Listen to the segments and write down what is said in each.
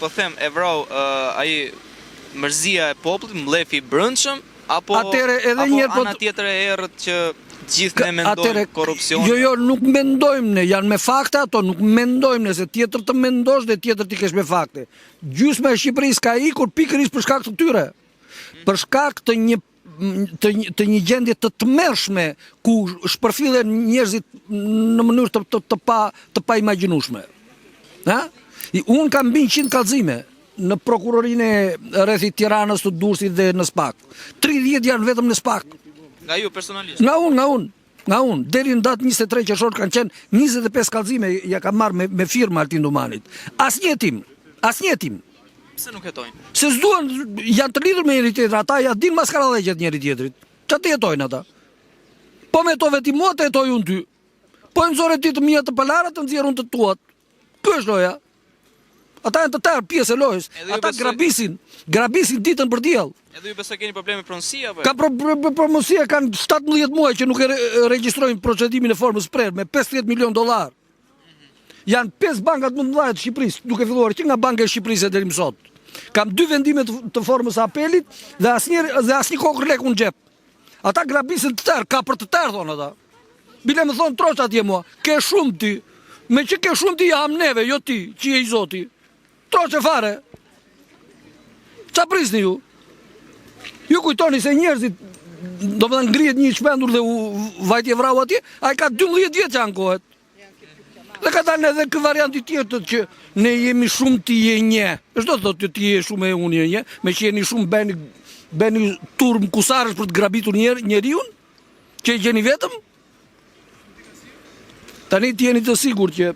Po them, e vrau ai mërzia e popullit, mlefi i brendshëm, apo ana tjetër e errët që gjithë ne mendojmë korrupsion. Jo, nuk mendojmë ne, janë me fakte ato, nuk mendojmë ne, se tjetër të mendosh dhe tjetër ti kesh me fakte. Gjysma e Shqipërisë ka ikur pikërisht për shkak të tyre. Për shkak të një gjendje të tmerrshme ku shpërfillen njerëzit në mënyrë të pa imagjinueshme. Unë kam mbi 100 kallëzime në prokurorinë rreth Tiranës, të Durrësit dhe në SPAK. 30 janë vetëm në SPAK. Nga ju personalisht? Nga unë. Deri në datë 23 qershor kanë qenë 25 kallëzime ja kam marrë me firma Altin Domanit. Asnjë tim. Pse nuk jetojnë? Se s'duan, janë të lidhur me njëri tjetrin, ata ja din maskarallegjet njëri tjetrit. Çfarë të jetojnë ata? Po me to veti mua të jetoj unë ty. Po e nëzore ti të mia të pëlara të nxjerrun të tuat. Ky është loja. Ata janë të tërë pjesë e lojës. Ata grabisin ditën për diell. Edhe ju besoj keni probleme pronësia apo? Ka pronësia, kanë 17 muaj që nuk e regjistrojnë procedimin e formës prerë me $50 milion. Janë 5 bankat më të mëdha të Shqipërisë, duke filluar që nga Banka e Shqipërisë deri më sot. Kam 2 vendime të formës apelit dhe asnjë kokër lek në xhep. Ata grabisin të tërë, ka për të tërë thonë ata. Bile më thonë troç atje mua, ke shumë ti. Me që ke shumë ti jam neve, jo ti, që je i Zoti. Troç e fare. Qa prisni ju? Ju kujtoni se njerëzit do më dhe ngrihet një shpendur dhe vajtje vrau atje, a i ka 12 vjetë që ankohet. Dhe ka dalë edhe kë varianti tjetër që ne jemi shumë ti je një. Shdo të thotë ti je shumë e unë je një, me që jeni shumë beni turm kusarës për të grabitur njeriun, që e gjeni vetëm. Tani ti jeni të sigur që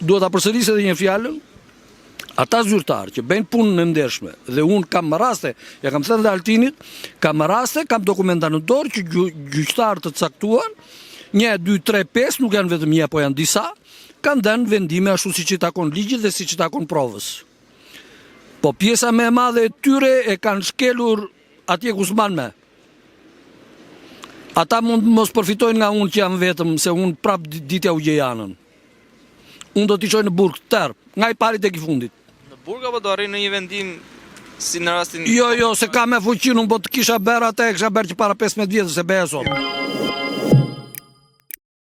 duhet ta përsërisë edhe një fjalën. Ata zyrtarë që bëjnë punën në ndershme, dhe unë kam raste, ja kam thënë dhe Altinit, kam raste, kam dokumenta në dorë që gjyqtarë të caktuan, 1, 2, 3, 5, nuk janë vetëm një, po janë disa, kanë dhënë vendime ashtu si që takon ligjit dhe si që takon provës. Po pjesa me madhe e tyre e kanë shkelur atje ku s'man me. Ata mund mos përfitojnë nga unë që jam vetëm, se unë prap ditja u gjejanën. Unë do t'i qoj në burg të tërë, nga i parit e ki fundit. Burg apo do arrijë në një vendim si në rastin... Jo, se ka me fuqin, unë po të kisha berë atë, kisha berë që para 15 vjetës se beja sot.